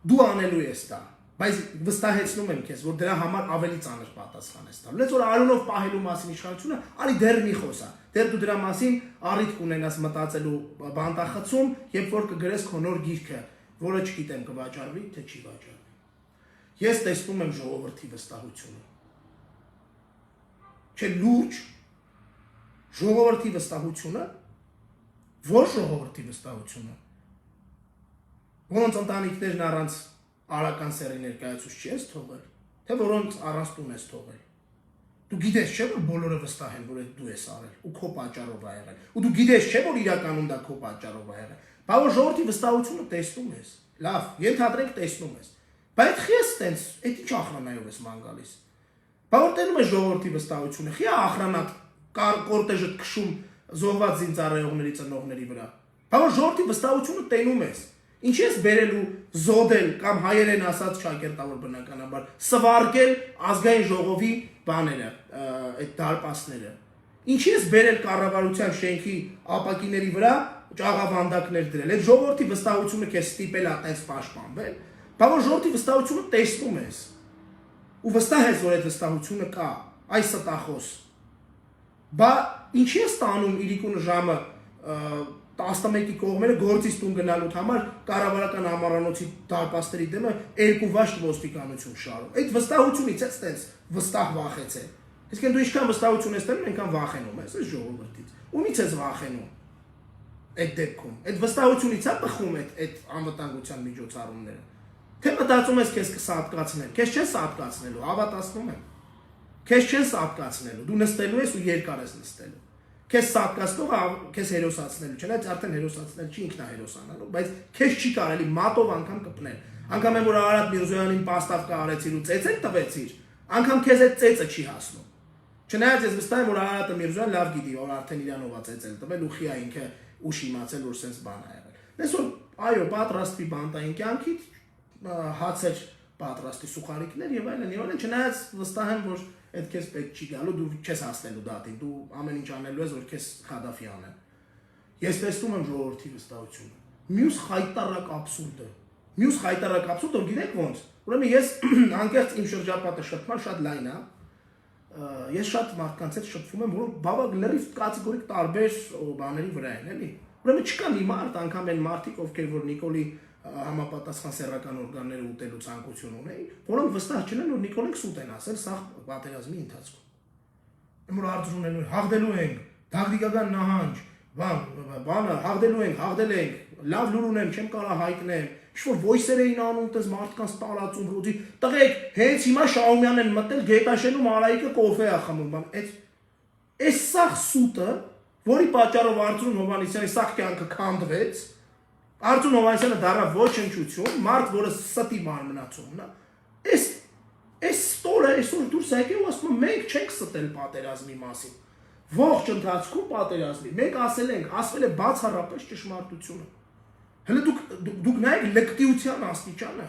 Դու անելու ես դա, բայց վստահեցնում եմ քեզ, որ դրա համար ավելի ծանր պատասխան ես տալու։ Լեց որ արյունով պահելու մասին իշխանությունը, արի դեռ մի խոսա։ Դեռ դու դրա մասին առիթ կունենաս մտածելու բանտախցում, երբ որ կգրես քո նոր գիրքը, որը չգիտեմ կվաճառվի, թե չի վաճառվի։ Ես տեսնում եմ ժողովրդի վստահությունը։ Չէ լուրջ ժողովրդի վստահությունը, որ ժողովրդի վստահությունը։ Որոնց ընտանիքներն առանց արական սերի ներկայացուց չի ես թողել, թե որոնց առանց տուն ես թողել։ Դու գիտես չէ որ բոլորը վստահ են, որ դու ես արել ու քո պատճառով ա եղել։ Ու դու գիտես չէ որ իրականում դա քո պատճառով ա եղել։ Բա որ ժողովրդի վստահությունը տեսնում ես։ Լավ, ենթադրենք տեսնում ես։ Բայց խի ես տենց, այդ ինչ ախրանայով ես ման գալիս։ Բա որ տենում ես ժողովրդի վստահությունը, խի ախրանատ կորտեժը քշում զոհված զինծառայողների ծնողների վրա։ Բա որ ժողովրդի վստահությունը տենում ես։ Ինչ ես բերելու զոդել կամ հայերեն ասած շակերտավոր բնականաբար սվարկել ազգային ժողովի բաները, այդ դարպասները։ Ինչ ես բերել կառավարության շենքի ապակիների վրա ճաղավանդակներ դրել։ Այդ ժողովրդի վստահությունը քեզ ստիպել է այդպես պաշտպանվել։ Բա որ ժողովրդի վստահությունը տեսնում ես։ Ու վստահ ես, որ այդ վստահությունը կա, այս ստախոս։ Բա ինչի ես տանում իրիկուն ժամը 11-ի կողմերը գործից տուն գնալու համար կառավարական ամառանոցի դարպասների դեմը երկու վաշտ ոստիկանություն շարում։ Այդ վստահությունից է ստենց վստահ վախեցել։ Իսկ դու ինչքան վստահություն ես տանում, այնքան վախենում ես այս ժողովրդից։ Ումից ես վախենում։ Այդ դեպքում, այդ վստահությունից է բխում այդ անվտանգության միջոցառումները։ Թե մտածում ես քեզ կսատկացնեն, քեզ չեն սատկացնելու, հավատացնում եմ։ Քեզ չեն սատկացնելու, դու նստելու ես ու երկար ես նստելու։ Քեզ սատկացնողը քեզ հերոսացնելու, չնայած արդեն հերոսացնել չի ինքնա հերոսանալու, բայց քեզ չի կարելի մատով անգամ կպնել։ Անգամ եմ որ Արարատ Միրզոյանին պաստավկա արեցիր ու ծեծել տվեցիր, անգամ քեզ այդ ծեծը չի հասնում։ Չնայած ես վստահ եմ որ Արարատը Միրզոյան լավ գիտի, որ արդեն իրանով է ծեծել տվել ու խիա ինքը ուշ իմացել որ sense բան ա եղել։ Այսօր այո, պատրաստվի բանտային կյանքից հացեր պատրաստի սուխարիկներ եւ այլն, չնայած վստահ եմ որ այդ քեզ պետք չի գալու, դու չես հասնելու դատին, դու ամեն ինչ անելու ես որ քեզ Խադաֆի անեն։ Ես տեսնում եմ ժողովրդի վստահությունը։ Մյուս խայտարակ աբսուրդը, գիտեք ոնց։ Ուրեմն ես անկեղծ իմ շրջապատը շփման շատ լայն է։ Ես շատ մարդկանց հետ շփվում եմ, որ բավակ լրիվ կատեգորիկ տարբեր բաների վրա են, էլի։ Ուրեմն չկա մի մարդ, անգամ այն մարդիկ, ովքեր որ Նիկոլի համապատասխան սեռական օրգանները ուտելու ցանկություն ունեին, որոնք վստահ չեն, որ Նիկոլին սուտ են ասել սա պատերազմի ընթացքում։ Որ արձուն են, հաղթելու ենք, դաղդիկական նահանջ, բանը հաղթելու ենք, հաղթել ենք, լավ լուր ունեմ, չեմ կարող հայտնեմ, ինչ-որ voice-եր էին անում, տես մարդկանց տարածում, ռոդի, տղեկ, հենց հիմա Շաումյանն են մտել Գետաշենում Արայիկը կոֆե է խմում, բան, այս սաղ սուտը, որի պատճառով Արծրուն Հովհաննիսյանի սաղ կյանքը քանդվեց, Արծրուն Հովհաննիսյանը դառավ ոչնչություն, մարդ, որը ստի մարմնացումն է, այս ստորը այսօր դուրս եկել ու ասում մենք չենք ստել պատերազմի մասին, ողջ ընթացքում պատերազմի, մենք ասվել է բացառապես ճշմարտությունը, հələ դուք նայեք լկտիության աստիճանը,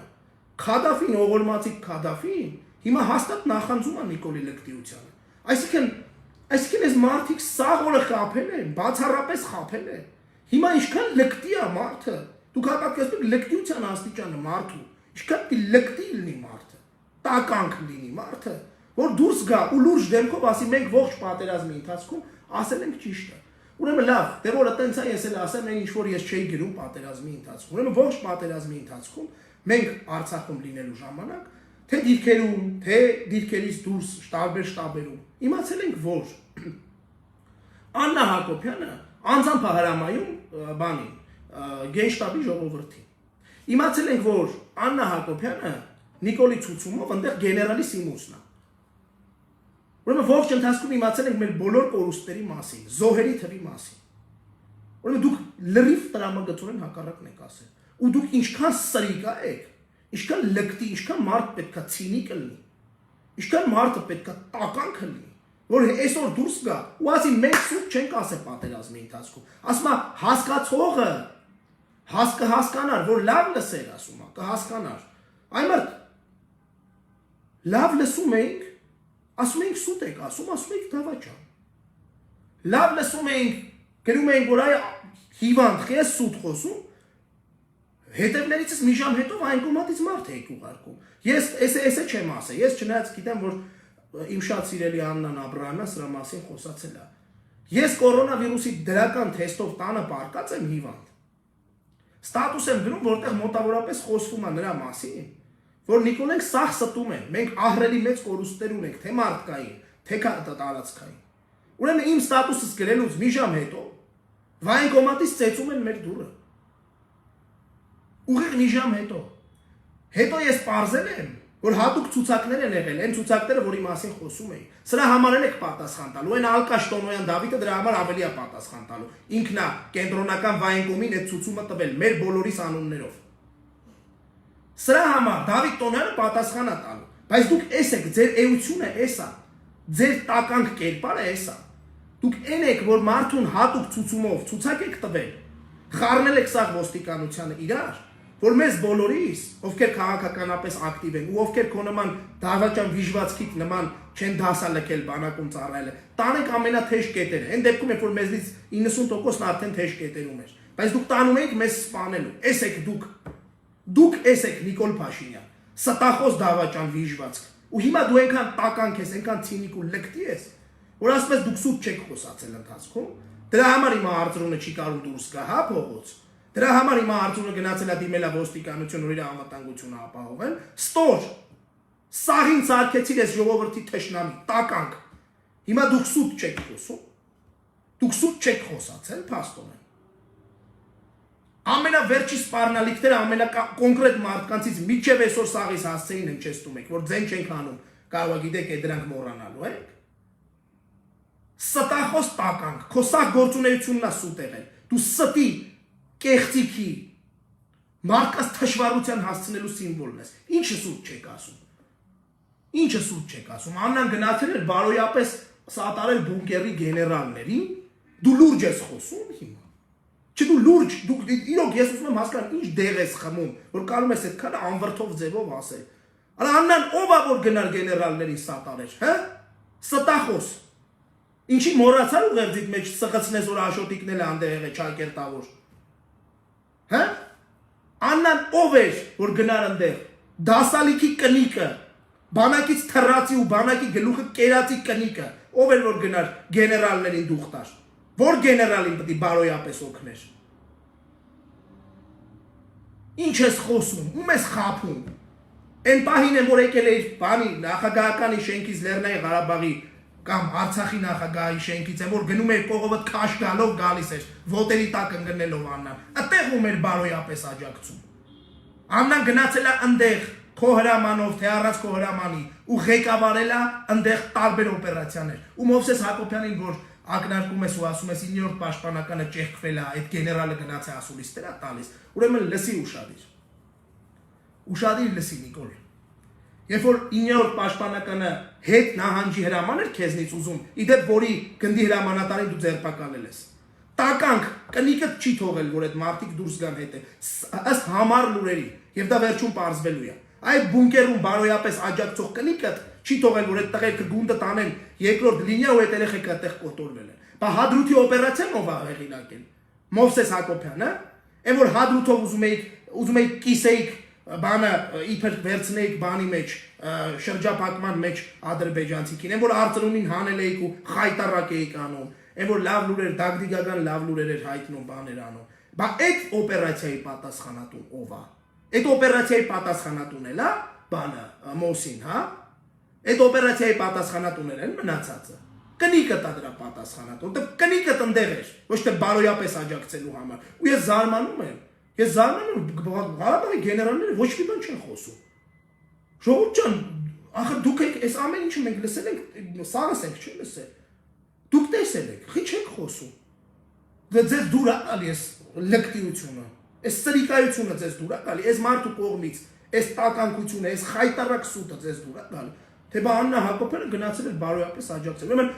Խադաֆին, ողորմածիկ Խադաֆին, հիմա հաստատ նախանձում է Նիկոլի լկտիությանը, այսինքն այս մարդիկ սաղ օրը խաբել են, բացառապես խաբել են, հիմա ինչքան լկտի է մարդը, դուք հատկացնում լկտիության աստիճանը մարդու, ինչքան լկտի լինի մարդը, տականք լինի մարդը, որ դուրս գա ու լուրջ դեմքով ասի մենք ողջ պատերազմի ընթացքում ասել ենք ճիշտը։ Ուրեմն լավ, դե որ այտենց է ես էլ ասեմ, այն ինչ որ ես չէի գրում պատերազմի ընթացքում։ Ուրեմն ողջ պատերազմի ընթացքում մենք Արցախում լինելու ժամանակ թե դիրքերում, թե դիրքերից դուրս տարբեր շտաբերում իմացել ենք որ Աննա Հակոբյանը անձամբ հրամայում բանին գենշտաբի ժողովրդին։ Իմացել ենք որ Աննա Հակոբյանը Նիկոլի ցուցումով այնտեղ գեներալի Սիմուսն է։ Ուրեմն ողջ ընթացքում իմացել ենք մեր բոլոր կորուստների մասին, զոհերի թվի մասին։ Ուրեմն դուք լրիվ տրամագծորեն հակառակն եք ասել։ Ու դուք ինչքան սրիկա եք, ինչքան լկտի, ինչքան մարդ պետքա ցինիկ լինի, ինչքան մարդը պետքա տականք լինի, որ այսօր դուրս գա ու ասի մենք սուտ չենք ասել պատերազմի ընթացքում։ Ասում է հասկացողը կհասկանար, որ լավ լսեր, ասում է, կհասկանար։ Այն մարդ լավ լսում ենք, ասում ենք սուտ եք, ասում ենք դավաճան։ Լավ լսում ենք, գրում ենք, որ այ հիվանդ ես սուտ խոսում, հետևներիցս մի ժամ հետո այն կողմից մարդ եք ուղարկում։ Ես էսե չեմ ասել, ես չնայած գիտեմ, որ իմ շատ սիրելի Աննան Աբրահամյանը սրա մասին խոսացել է։ Ես կորոնավիրուսի դրական թեստով տանը պարկած եմ հիվանդ։ Ստատուս եմ դնում, որտեղ մոտավորապես խոսվում է նրա մասին, որ Նիկոլենք սաղ ստում են, մենք ահռելի մեծ կորուստներ ունենք, թե մարդկային, թե տարածքային։ Ուրեմն իմ ստատուսս գրելուց մի ժամ հետո վային կոմատից ծեծում են մեր դուռը։ Ուղիղ մի ժամ հետո։ Հետո ես պարզել եմ, որ հատուկ ցուցակներ են եղել, այն ցուցակները, որի մասին խոսում էի։ Սրա համար եք պատասխան տալու, այն Ալկաշ Տոնոյան Դավիթը դրա համար ավելի է պատասխան տալու։ Ինքն է կենտրոնական վայնկոմին այդ ցուցումը տվել մեր բոլորիս անուններով։ Սրա համար Դավիթ Տոնոյանը պատասխան է տալու, բայց դուք էս եք, ձեր էությունը էս է, ձեր տականք կերպարը էս է։ Դուք այն եք, որ մարդուն հատուկ ցուցումով ցուցակ եք տվել, խառնել եք սաղ ոստիկանությանը իրար, որ մեզ բոլորիս, ովքեր քաղաքականապես ակտիվ են ու ովքեր քո նման դավաճան վիժվածքիդ նման չեն դասալքել բանակում ծառայել, տանենք ամենաթեժ կետերը։ Այն դեպքում երբ որ մեզնից 90%-ն արդեն թեժ կետերում էր, բայց դուք տանում եք մեզ սպանելու։ Էս եք դուք էս եք Նիկոլ Փաշինյան, ստախոս դավաճան վիժվածք։ Ու հիմա դու այնքան տականք ես, այնքան ցինիկ ու լկտի ես, որ ասես դուք սուտ չեք խոսացել ընթացքում, Դրա համար հիմա Արծրունը չի կարող դուրս գա, հա, փողոց։ Դրա համար հիմա Արծրունը գնացել է դիմել է ոստիկանություն, որ իր անվտանգությունը ապահովեն։ Ստոր։ Սահին ցարկեցիր ես ժողովրդի թշնամի, տականք։ Հիմա դուք սուտ չեք խոսում։ Դուք սուտ չեք խոսացել, փաստորեն։ Ամենավերջի սպառնալիքները ամենակոնկրետ մարդկանցից միջև այսօր սաղից հասցեին են չեստում եք, որ ձեն չենք անում, կարող գիտեք է դրանք մոռանալու եք։ Ստախոս տականք, քո սա գործունեությունն է սուտ եղել։ Դու ստի, կեղծիքի, մարդկանց թշվառության հասցնելու սիմվոլն ես։ Ինչը սուտ չեք ասում։ Ինչը սուտ չեք ասում։ Աննան գնացել էր բարոյապես սատարել բունկերի գեներալներին, դու լուրջ ես խոսում հիմա։ Չէ դու լուրջ, դու իրոք ես ուզում եմ հասկանալ ինչ դեղ ես խմում, որ կարող ես այդքան անվրդով ձևով ասել։ Արա Աննան ով է որ գնար գեներալներին սատարեր, հա? Ստախոս։ Ինչի մոռացար ուղերձիդ մեջ սղացնես որ աշոտիկն էլ անդեղ եղե Չակերտավոր։ Հա? Աննան ով էր որ գնար այնտեղ։ Դասալիքի կնիկը, բանակից թռացի ու բանակի գլուխը կերացի կնիկը, ով էր որ գնար գեներալներին դուխտար։ Որ գեներալին պետք է բարոյապես օգներ։ Ինչ ես խոսում, ում ես խափում։ Այն պահին եմ որ եկել էիր բանի նախագահականի շենքից Լեռնային Ղարաբաղի կամ Արցախի նախագահի շենքից եմ որ գնում էր կողովդ քաշ գալով գալիս էր ոտերի տակ ընկնելով Աննան։ Այդտեղ ում էր բարոյապես աջակցում։ Աննան գնացել է այնտեղ քո հրամանով թե առանց քո հրամանի ու ղեկավարել է այնտեղ տարբեր օպերացիաներ։ Ու Մովսես Հակոբյանին որ ակնարկում ես ու ասում ես 9-րդ պաշտպանականը ճեղքվել է, այդ գեներալը գնաց է ասուլիստեր է տալիս։ Ուրեմն լսի ուշադիր։ Ուշադիր լսի Նիկոլ։ Երբ որ 9-րդ պաշտպանականը հետ նահանջի հրաման էր քեզնից ուզում, իդեպ որի գնդի հրամանատարին դու ձերբակալել ես։ Տականք կնիկը չի թողել, որ այդ մարդիկ դուրս գան հետ է։ Ըստ համառ լուրերի, եւ դա վերջում պարզվելու է։ Այդ բունկերում բարոյապես աջակցող կնիկը չի թողել, որ այդ տղերքը գունդը տանեն երկրորդ լինիա ու այդ երեխեքը այդտեղ կոտորվել են։ Բա Հադրութի օպերացիան ով ա հեղինակել։ Մովսես Հակոբյանը, այն որ Հադրութով ուզում էիք կիսեիք բանը իբր վերցնեիք բանի մեջ շրջափակման մեջ ադրբեջանցիքին, այն որ Արծրունին հանել էիք ու խայտարակ էիք անում, այն որ լավ լուրեր, դագդիգական լավ լուրեր էր հայտնում բաներ անում։ Բա այդ օպերացիայի պատասխանատուն ով ա։ Այդ օպերացիայի պատասխանատուն էլ է բանը Մոսին, հա։ Այդ օպերացիայի պատասխանատուներ են մնացածը։ Կնիկը տա դրա պատասխանատուն, դե կնիկը տնտեղ էր, ոչ թե բարոյապես աջակցելու համար։ Ու ես զարմանում եմ։ Ես զարմանում եմ Ղարաբաղի գեներալները ոչ մի բան չեն խոսում։ Ժողովուրդ ջան, ախր դուք եք այս ամեն ինչը մենք լսել ենք, սարս ենք չի լսել։ Դուք տեսել եք, խի չեք խոսում։ Դե ձեզ դուր է գալի այս լկտիությունը, այս սրիկայությունը ձեզ դուր է գալի, այս մարդու կողմից, այս տականկությունը, այս խայտարակ սուտը ձեզ դուր է գալի։ Թե բա Աննա Հակոբյանը գնացել էր բարոյապես աջակցել։ Ուրեմն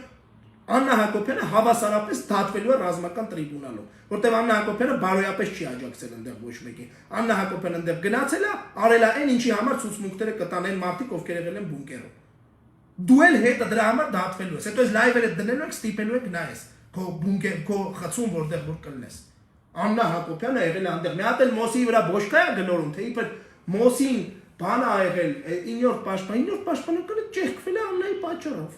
Աննա Հակոբյանը հավասարապես դատվելու է ռազմական տրիբունալում, որտեղ Աննա Հակոբյանը բարոյապես չի աջակցել այնտեղ ոչ մեկին։ Աննա Հակոբյանը այնտեղ գնացել է, արել է այն ինչի համար ցուցմունքները կտանեն մարդիկ, ովքեր եղել են բունկերում։ Դու էլ հետը դրա համար դատվելու ես։ Հետո այս լայվերը դնելու եք, ստիպելու եք նայես։ Քո բունկեր, քո խցում որտեղ որ կլնես։ Աննա Հակոբյանը եղել է այնտեղ։ Մի հատ էլ Մոսի վրա բոշկա է գնորում, թե իբր Մոսին բան ա եղել 9-րդ պաշտպանականը ճեղքվել է Աննայի պատճառով։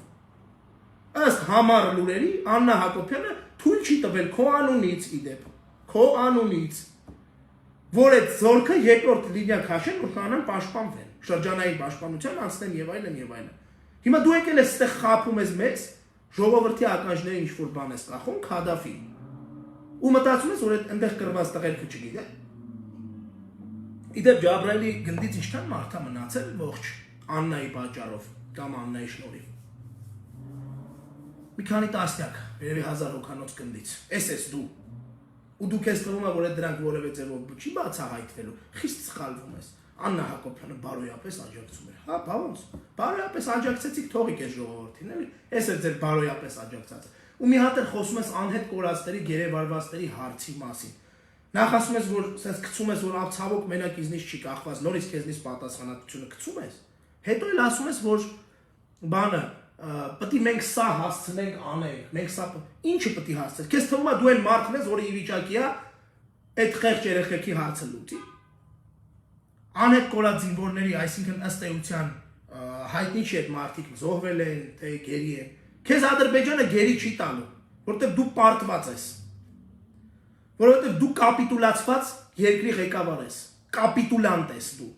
Ըստ համառ լուրերի Աննա Հակոբյանը թույլ չի տվել քո անունից իդեպ, քո անունից, որ այդ զորքը երկրորդ լինիա քաշեն, որ կանան պաշտպանվեն, շրջանային պաշտպանության անցնեն եւ այլն եւ այլն։ Հիմա դու եկել ես այստեղ խափում ես մեզ, ժողովրդի ականջները ինչ որ բան ես կախում, Քադաֆի։ Ու մտածում ես որ այնտեղ կրված տղերքը չգիտեն։ Իդեպ Ջաբրայելի գնդից ինչքան մարդ է մնացել ողջ Աննայի պատճառով կամ Աննայի շնորհիվ։ Մի քանի տասնյակ, երևի 1000 հոգանոց գնդից։ Էս դու։ Ու դու քեզ թվում է որ այդ դրանք որևէ ձևով չի բացահայտվելու։ Խիստ սխալվում ես։ Աննա Հակոբյանը բարոյապես աջակցում էր։ Հա, բա ոնց։ Բարոյապես աջակցեցիք, թողիկ այս ժողովրդին, էլի։ Էս է ձեր բարոյապես աջակցած։ Ու մի հատ էլ խոսում ես անհետ կորածների, գերեվարվածների հարցի մասին։ Նախ ասում ես որ sense գցում ես որ ցավոք մենակ իզնից չի կախված, նորից քեզնից պատասխանատվությունը գցում ես։ Հետո էլ ասում ես որ բանը պետք է մենք սա հասցնենք անենք, մենք սա ինչը պետք է հասցնենք։ Քեզ թվում է դու այն մարդն ես, որը ի վիճակի է այդ խեղճ երեխեքի հարցը լուծի։ Անհետ կորած զինվորների, այսինքն ըստ էության հայտնի չի այդ մարդիկ զոհվել են, թե գերի են։ Քեզ Ադրբեջանը գերի չի տալու, որովհետև դու պարտված ես, որովհետև դու կապիտուլացված երկրի ղեկավար ես, կապիտուլանտ ես դու,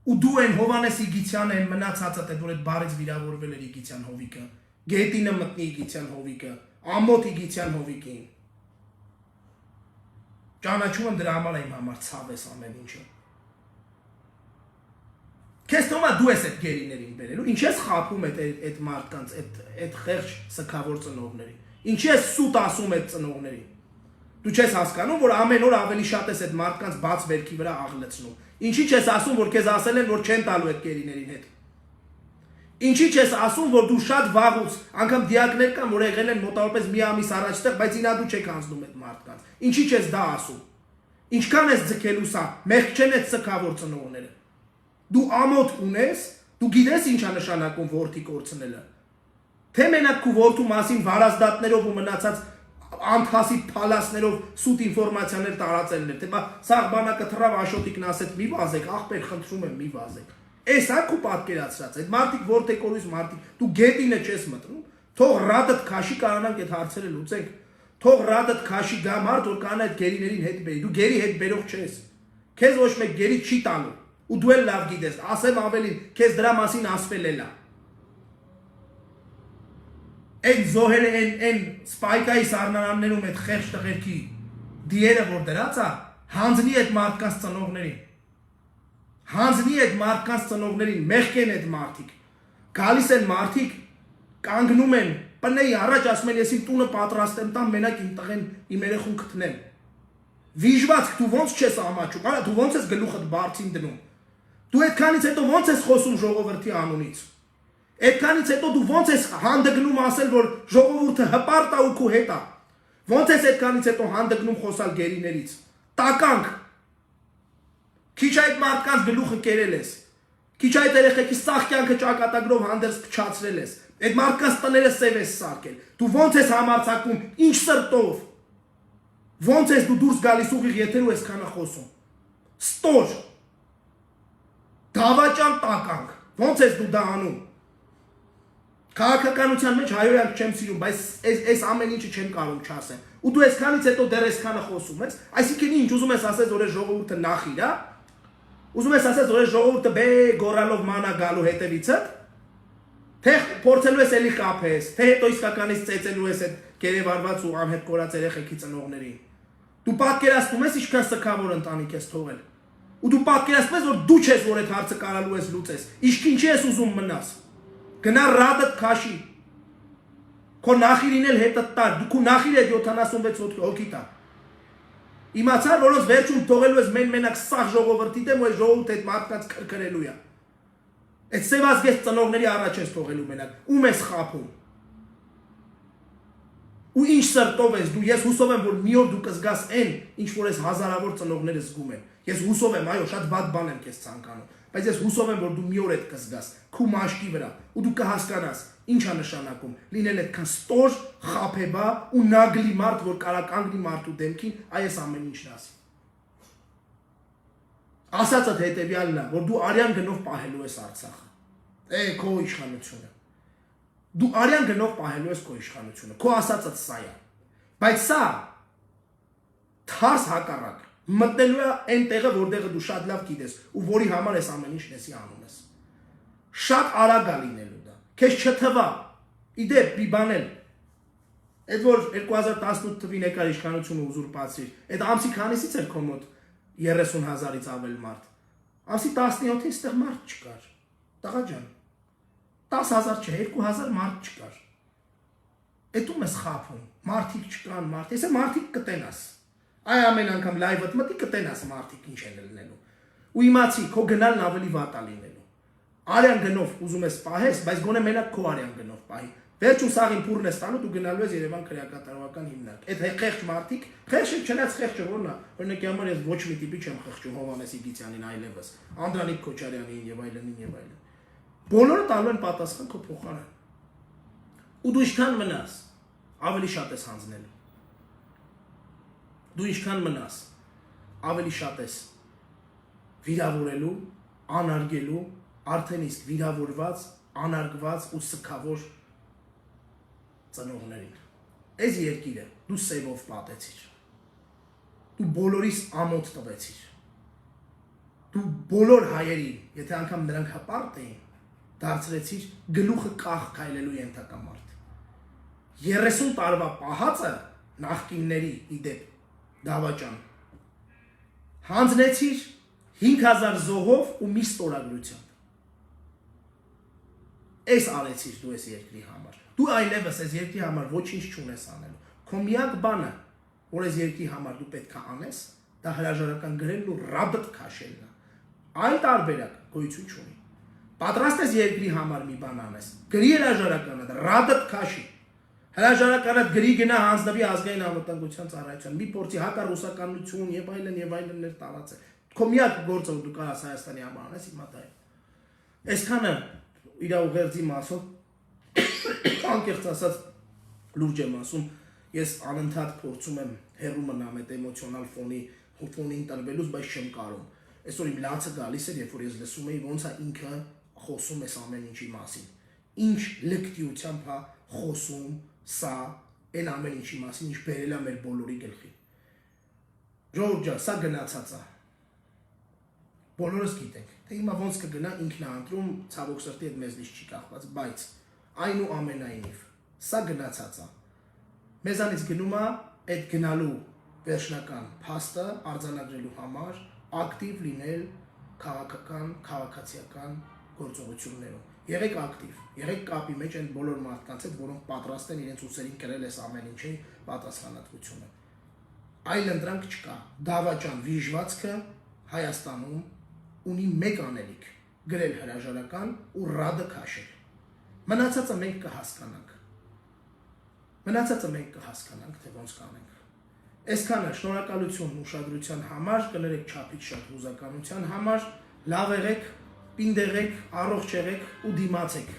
ու դու են Հովանես Իգիթյանը են մնացածը, որ այդ բարից վիրավորվել էր Իգիթյան Հովիկը, Գետինը մտնի Իգիթյան Հովիկը, ամոթ Իգիթյան Հովիկին, ճանաչում եմ դրա համար իմ համար ցավ ես ամեն ինչը, քեզ թվում է դու ես այդ գերիներին բերելու, ինչ ես խաբում այդ մարդկանց, այդ խեղճ սքավոր ծնողներին, ինչ ես սուտ ասում այդ ծնողներին, դու չես հասկանում, որ ամեն օր ավելի շատ ես այդ մարդկանց բաց վերքի վրա աղլեցնում, ինչի չես ասում, որ քեզ ասել են, որ չեն տալու այդ գերիներին հետ, ինչի չես ասում, որ դու շատ վաղուց, անգամ դիակներ կան, որ եղել են մոտավորապես մի ամիս առաջտեղ, բայց ինա դու չեք հանձնում այդ մարդկանց, ինչի չես դա ասում, ինչքան ես ձգելու սա, մեղք չեն այդ սքավոր ծնողները, դու ամոթ ունես, դու գիտես ինչ է նշանակում որդի կորցնելը, թե մենակ քու որդու մասին վարազդատներով ու մնացած անթասի փալասներով սուտ ինֆորմացիաներ տարածելն էր, թե բա սաղ բանակը թռավ Աշոտիկն ասեց մի վազեք, ախպեր խնդրում եմ մի վազեք, էս է քու պատկերացրած, այդ մարդիկ որդեկորույս մարդիկ, դու գետինը չես մտնում, թող ռադդ քաշի կարանանք այդ հարցերը լուծենք, թող ռադդ քաշի գա մարդ, որ կանա այդ գերիներին հետ բերի, դու գերի հետ բերող չես, քեզ ոչ մեկ գերի չի տալու, ու դու էլ լավ գիտես, ասեմ ավելին, քեզ դրա մասին ասվել էլա, Այդ զոհերը են սպայկայի սառնարաններում այդ խեղճ տղերքի դիերը որ դրած է, հանձնի այդ մարդկանց ծնողներին, հանձնի այդ մարդկանց ծնողներին, մեղք են այդ մարդիկ, գալիս են մարդիկ, կանգնում են, պնեի առաջ ասում են ես իմ տունը պատրաստեմ տամ, մենակ իմ տղեն իմ երեխուն գտնեմ, վիժված դու ոնց չես ամաչում, դու ոնց ես գլուխդ բարձին դնում, դու այդքանից հետո ոնց ես խոսում ժողովրդի անունից, Այդքանից հետո դու ոնց ես հանդգնում ասել, որ ժողովուրդը հպարտ է ու քու հետ է, ոնց ես այդքանից հետո հանդգնում խոսալ գերիներից, տականք, քիչ այդ մարդկանց գլուխը կերել ես, քիչ այդ երեխեքի սաղ կյանքը ճակատագրով հանդերձ փչացրել ես, այդ մարդկանց տները սև ես սարքել, դու ոնց ես համարձակվում, ինչ սրտով, ոնց ես դու դուրս գալիս ուղիղ եթերով ես քանա խոսում, ստոր, դավաճան տականք, ոնց ես դու դա անում, Քաղաքականության մեջ հայոյանք չեմ սիրում, բայց այս ամեն ինչը չեմ կարող չասեմ։ Ու դու այսքանից հետո դեռ այսքանը խոսում ես, այսինքն ինչ ուզում ես ասես, որ այս ժողովուրդը նախիր, հա? Ուզում ես ասես, որ այս ժողովուրդը գորալով մանա գալու հետևիցը, թե փորձելու ես էլի կապես, թե հետո իսկականից ծեծելու ես այդ գերեվարված ու անհետ կորած երեխեքի ծնողներին։ Դու պատկերացնում ես ինչքան սքավոր ընտանիք ես թողել։ Ու դու պատկերացնում ես, որ դու չես, որ այդ հարցը կարալու ես լուծես։ Իսկ ինչի ես ուզում մնաս։ Գնա ռադդ քաշի, քո նախիրին էլ հետդ տար, դու քո նախիրը 76 հոգի տար, իմացար, որոնց վերջում թողելու ես մենակ սաղ ժողովրդի դեմ ու այս ժողովուրդը այդ մարդկանց քրքրելու է, այդ սևազգեստ ծնողների առաջ ես թողելու մենակ, ում ես խաբում, ու ինչ սրտով ես դու, ես հուսով եմ, որ մի օր դու կզգաս այն, ինչ որ ես հազարավոր ծնողները զգում են, ես հուսով եմ, այո, շատ վատ բան եմ քեզ ցանկանում, բայց ես հուսով եմ, որ դու մի օր այդ կզգաս, քու մաշկի վրա, ու դու կհասկանաս, ինչ է նշանակում, լինել այդքան ստոր, խաբեբա ու նագլի մարդ, որ կարա կանգնի մարդու դեմքին, այս ամեն ինչն ասի։ Ասածդ հետևյալն է, որ դու արյան գնով պահելու ես Արցախը, քո իշխանությունը։ Դու արյան գնով պահելու ես քո իշխանությունը, քո ասածդ սա է։ Բայց սա թարս հակառակ մտնելու է այն տեղը, որտեղը դու շատ լավ գիտես ու որի համար ես ամեն ինչ լեսի անում ես։ Շատ արագ է լինելու դա։ Քեզ չթվա։ Իդեպ մի բան էլ։ Այդ որ 2018 թվին եկար իշխանությունը ուզուրպացրիր, այդ ամսի քանիսից էր քո մոտ 30,000-ից ավել մարդ։ Ամսի 17-ին ստեղ մարդ չկար։ Տղա ջան։ 10,000 չէ, 2,000 մարդ չկար։ Էդում ես խափում, մարդիկ չկան, մարդ, ես մարդիկ կտենաս, այ ամեն անգամ լայվըտ մտի կտենաս մարդիկ ինչ են լինելու, ու իմացի, քո գնալն ավելի վատ է լինելու, արյան գնով ուզում ես պահես, բայց գոնե մենակ քո արյան գնով պահի, վերջում սաղին փուրն ես տանում, դու գնալու ես Երևան քրեակատարողական հիմնարկ, այդ խեղճ մարդիկ, խեղճ չնայած խեղճը որն է, օրինակի համար ես ոչ մի տիպի չեմ խեղճում Հովհաննես Իգիթյանին այլևս, Անդրանիկ Քոչարյանին եւ այլն Բոլորը տալու են պատասխան քո փոխարեն։ Ու դու ինչքան մնաս, ավելի շատ ես հանձնելու։ Դու ինչքան մնաս, ավելի շատ ես վիրավորելու, անարգելու, արդեն իսկ վիրավորված, անարգված ու սքավոր ծնողներին։ այս երկիրը դու սևով պատեցիր։ Դու բոլորիս ամոթ տվեցիր։ Դու բոլոր հայերին, եթե անգամ նրանք հպարտ էին, դարձրեցիր գլուխը կախ քայլելու ենթակամարդ։ 30 տարվա պահածը նախկինների իդեպ դավաճան։ Հանձնեցիր 5000 զոհով ու մի ստորագրությամբ։ Այս արեցիր դու այս երկրի համար։ Դու այլևս այս երկրի համար ոչինչ չունես անելու։ Քո միակ բանը, որ այս երկրի համար դու պետք է անես, դա հրաժարական գրելն ու ռաբդ քաշելն է։ Այլ տարբերակ գոյություն չունի։ Պատրաստ ես երկրի համար մի բան անես, գրի հրաժարականը, ռաբդ քաշի։ Հրաժարականը գրի գնա հանձնվի ազգային անվտանգության ծառայության, մի փորձի հակառուսականություն եւ այլներ տարածել։ Քո միակ գործը որ դու կարաս Հայաստանի համար անես, հիմա դա է։ Այսքանը իր ուղերձի մասով անկեղծ ասած լուրջ եմ ասում, ես անընդհատ փորձում եմ հեռու մնամ այդ էմոցիոնալ ֆոնին տրվելուց, բայց չեմ կարող։ Այսօր իմ լացը գալիս էր, երբ որ ես լսում էի ոնց է ինքը խոսում էս ամեն ինչի մասին։ Ինչ լկտիությամբ է խոսում սա այն ամեն ինչի մասին, ինչ բերել է մեր բոլորի գլխի։ Ժողովուրդ ջան, սա գնացած է։ Բոլորս գիտենք, թե հիմա ոնց կգնա ինքն է ընտրում, ցավոք սրտի այդ մեզնից չի կախված, բայց այնուամենայնիվ սա գնացած է։ Մեզանից գնում է այդ գնալու վերջնական փաստը արձանագրելու համար ակտիվ լինել քաղաքացիական գործողություններում։ Եղեք ակտիվ, եղեք կապի մեջ այն բոլոր մարդկանց հետ, որոնք պատրաստ են իրենց ուսերին կրել այս ամեն ինչի պատասխանատվությունը։ Այլ ընտրանք չկա։ Դավաճան վիժվածքը Հայաստանում ունի մեկ անելիք՝ գրել հրաժարական ու ռադը քաշել։ Մնացածը մենք կհասկանանք, թե ոնց կանենք։ Այսքանը շնորհակալություն ուշադրության համար, կներեք չափից շատ հուզականության համար, լավ եղեք, պինդ եղեք, առողջ եղեք ու դիմացեք